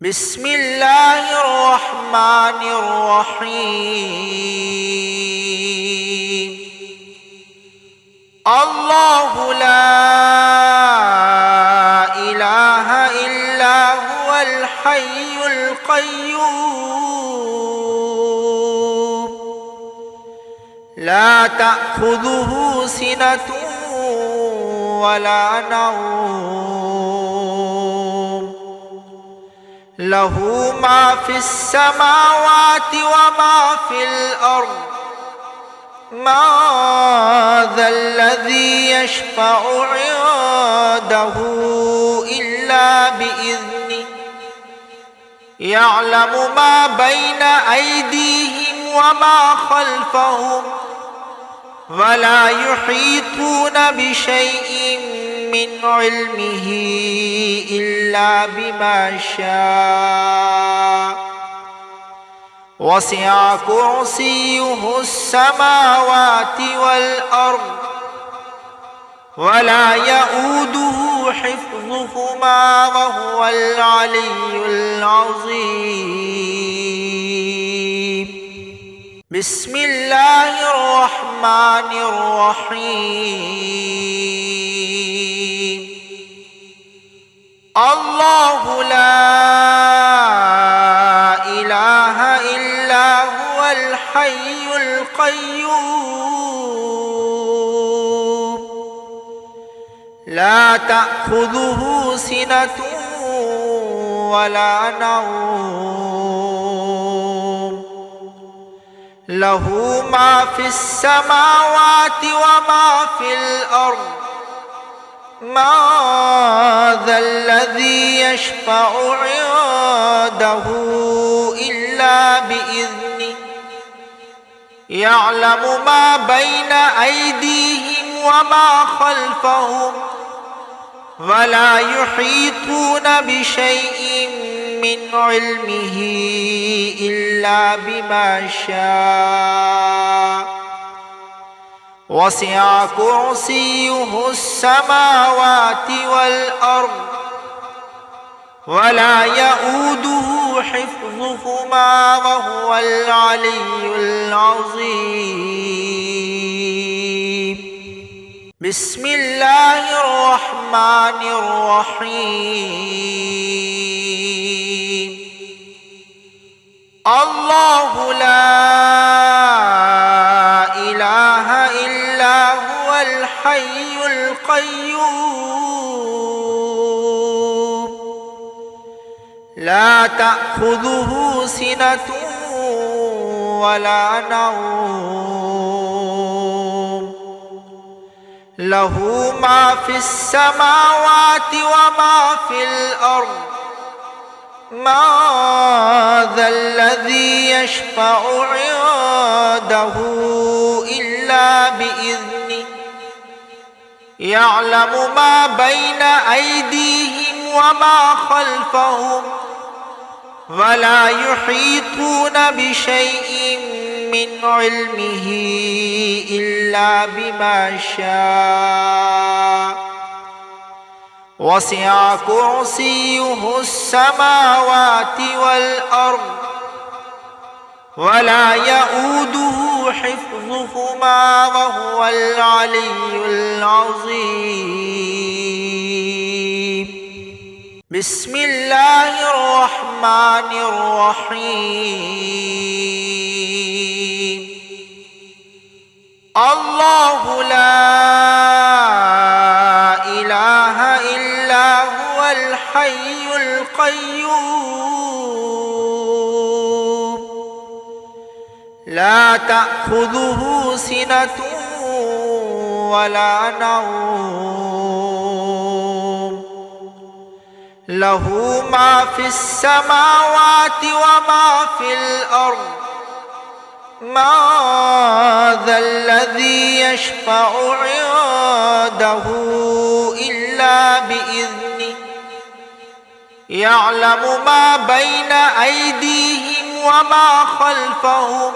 بسم الله الرحمن الرحيم. الله لا إله إلا هو الحي القيوم لا تأخذه سنة ولا نوم له ما في السماوات وما في الأرض ما ذا الذي يشفع عنده إلا بإذنه يعلم ما بين أيديهم وما خلفهم ولا يحيطون بشيء من علمه إلا بما شاء وسع كرسيه السماوات والأرض ولا يؤوده حفظهما وهو العلي العظيم. بسم الله الرحمن الرحيم. الله لا إله إلا هو الحي القيوم لا تأخذه سنة ولا نوم له ما في السماوات وما في الأرض ما ذا الذي يشفع عنده إلا بإذنه يعلم ما بين أيديهم وما خلفهم ولا يحيطون بشيء من علمه إلا بما شاء وسع كرسيه السماوات والأرض ولا يؤوده حفظهما وهو العلي العظيم. بسم الله الرحمن الرحيم. الله لا إله إلا هو الحي القيوم لا تأخذه سنة ولا نوم له ما في السماوات وما في الأرض ما ذا الذي يشفع عنده إلا بإذنه يعلم ما بين أيديهم وما خلفهم ولا يحيطون بشيء من علمه إلا بما شاء وسع كرسيه السماوات والأرض ولا يؤوده حفظهما وهو العلي العظيم. بسم الله الرحمن الرحيم. الله لا إله إلا هو الحي القيوم لا تأخذه سنة ولا نوم له ما في السماوات وما في الأرض ما ذا الذي يشفع عنده إلا بإذنه يعلم ما بين أيديهم وما خلفهم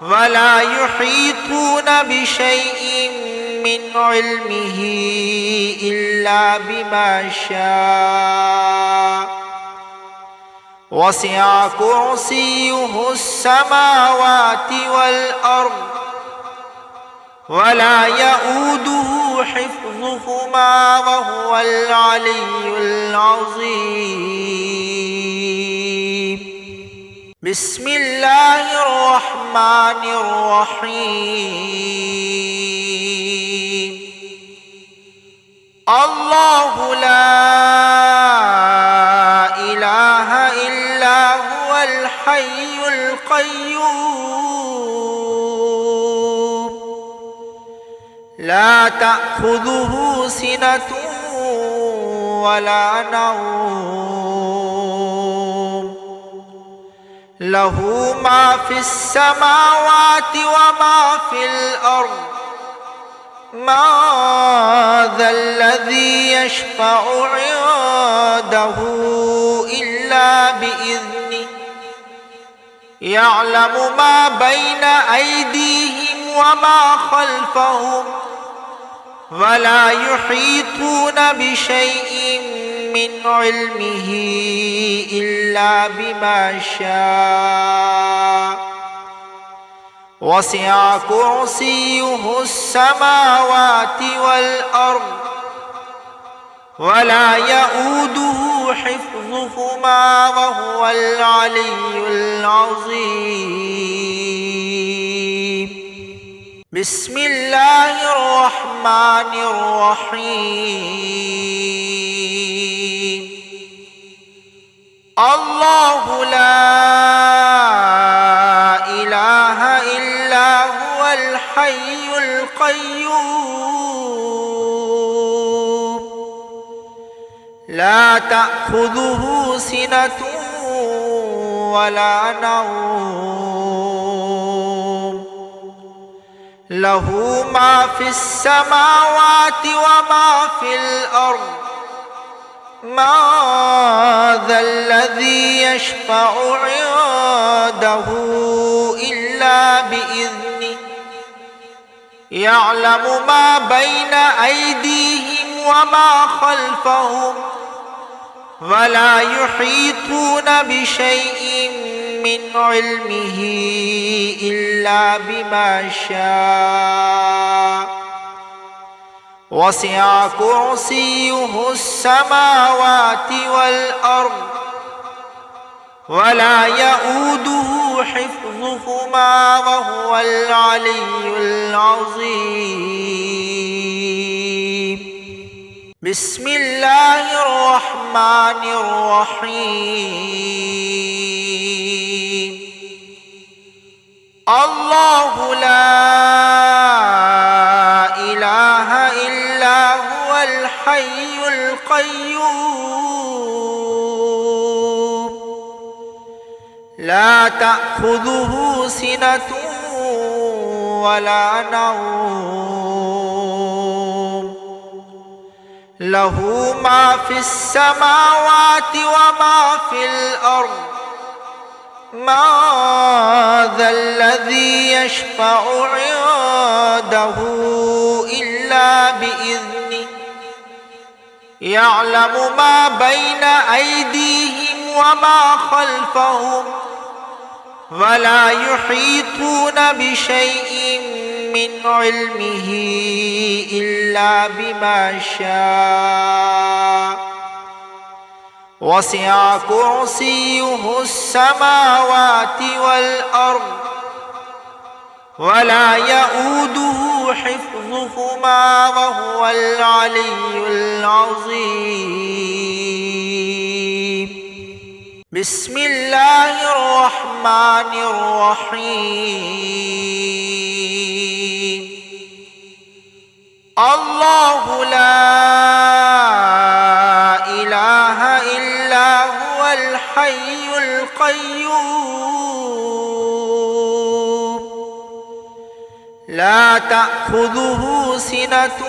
ولا يحيطون بشيء من علمه إلا بما شاء وسع كرسيه السماوات والأرض ولا يؤوده حفظهما وهو العلي العظيم. بسم الله الرحمن الرحيم. الله لا إله إلا هو الحي القيوم لا تأخذه سنة ولا نوم له ما في السماوات وما في الأرض ما ذا الذي يشفع عنده إلا بإذنه يعلم ما بين أيديهم وما خلفهم ولا يحيطون بشيء من علمه إلا بما شاء وسع كرسيه السماوات والأرض ولا يؤوده حفظهما وهو العلي العظيم. بسم الله الرحمن الرحيم. الله لا إله إلا هو الحي القيوم لا تأخذه سنة ولا نوم له ما في السماوات وما في الأرض ما ذا الذي يشفع عنده إلا بإذنه يعلم ما بين أيديهم وما خلفهم ولا يحيطون بشيء من علمه إلا بما شاء وسع كرسيه السماوات والأرض ولا يؤوده حفظهما وهو العلي العظيم. بسم الله الرحمن الرحيم. الله لا إله إلا هو الحي القيوم لا تأخذه سنة ولا نوم له ما في السماوات وما في الأرض ما ذا الذي يشفع عنده إلا بإذنه يعلم ما بين أيديهم وما خلفهم ولا يحيطون بشيء من علمه إلا بما شاء وسع كرسيه السماوات والأرض ولا يؤوده حفظهما وهو العلي العظيم. بسم الله الرحمن الرحيم. الله لا إله إلا هو الحي القيوم لا تأخذه سنة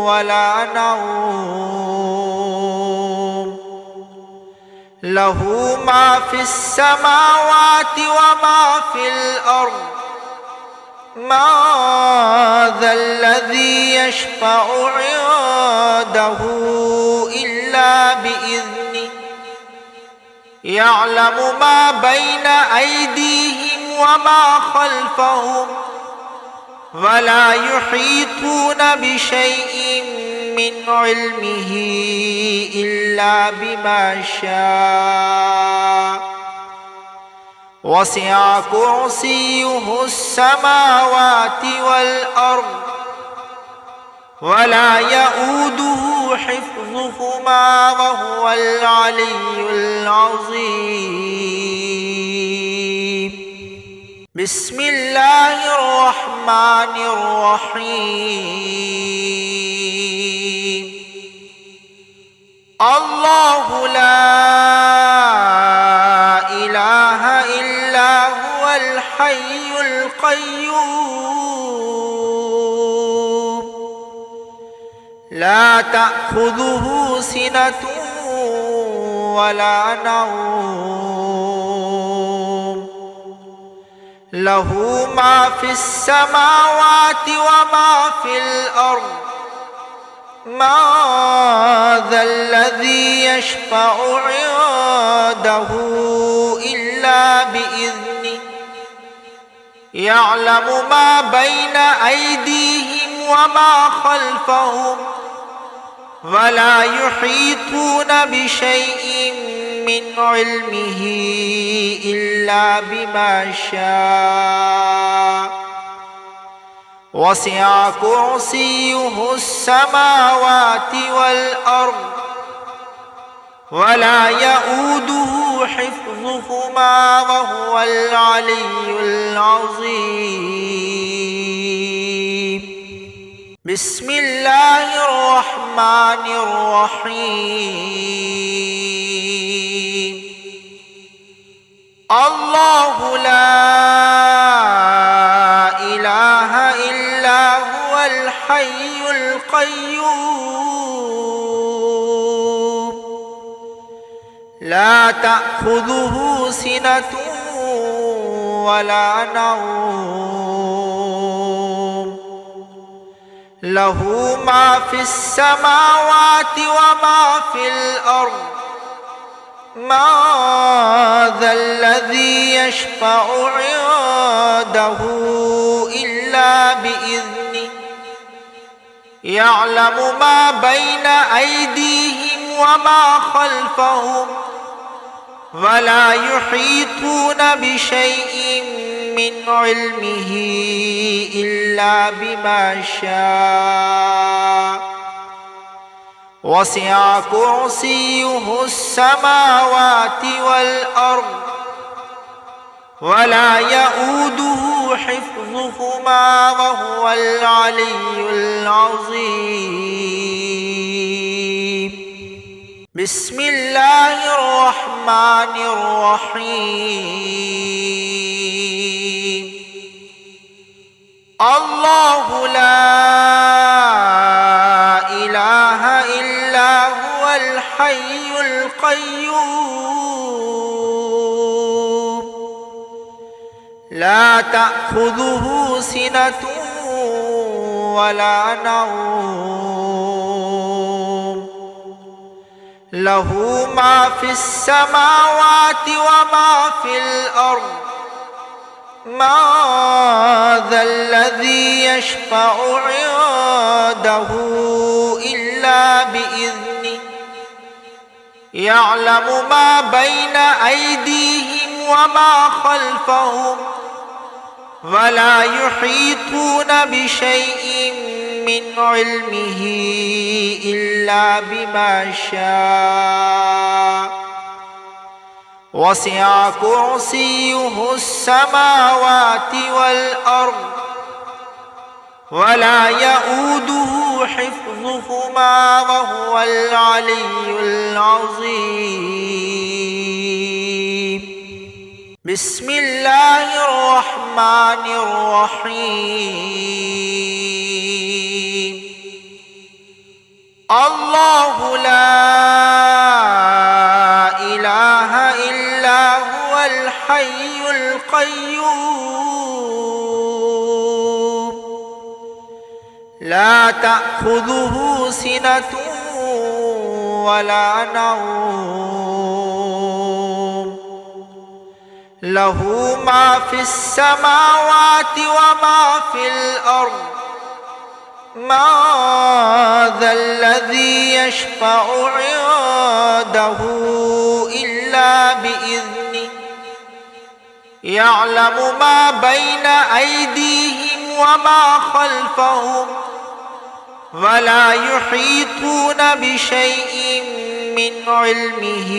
ولا نوم له ما في السماوات وما في الأرض ما ذا الذي يشفع عنده إلا بإذنه يعلم ما بين أيديهم وما خلفهم ولا يحيطون بشيء من علمه إلا بما شاء وسع كرسيه السماوات والأرض ولا يؤوده حفظهما وهو العلي العظيم. بسم الله الرحمن الرحيم. الله لا إله إلا هو الحي القيوم لا تأخذه سنة ولا نوم له ما في السماوات وما في الأرض ما ذا الذي يشفع عنده إلا بإذنه يعلم ما بين أيديهم وما خلفهم ولا يحيطون بشيء من علمه إلا بما شاء وسع كرسيه السماوات والأرض ولا يؤوده حفظهما وهو العلي العظيم. بسم الله الرحمن الرحيم. الله لا إله إلا هو الحي القيوم لا تأخذه سنة ولا نوم له ما في السماوات وما في الأرض ما ذا الذي يشفع عنده إلا بإذنه يعلم ما بين أيديهم وما خلفهم ولا يحيطون بشيء من علمه إلا بما شاء وسع كرسيه السماوات والأرض ولا يؤوده حفظهما وهو العلي العظيم. بسم الله الرحمن الرحيم. الله لا إله إلا هو الحي القيوم لا تأخذه سنة ولا نوم له ما في السماوات وما في الأرض ما ذا الذي يشفع عنده إلا بإذنه يعلم ما بين أيديهم وما خلفهم ولا يحيطون بشيء من علمه إلا بما شاء وسع كرسيه السماوات والأرض ولا يؤوده حفظهما وهو العلي العظيم. بسم الله الرحمن الرحيم. الله لا إله إلا هو الحي القيوم لا تأخذه سنة ولا نوم له ما في السماوات وما في الأرض ما ذا الذي يشفع عنده إلا بإذنه يعلم ما بين أيديهم وما خلفهم ولا يحيطون بشيء من علمه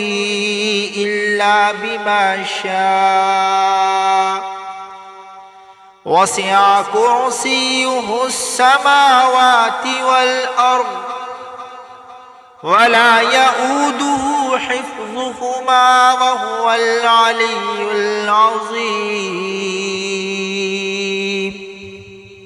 إلا بما شاء وسع كرسيه السماوات والأرض ولا يؤوده حفظهما وهو العلي العظيم.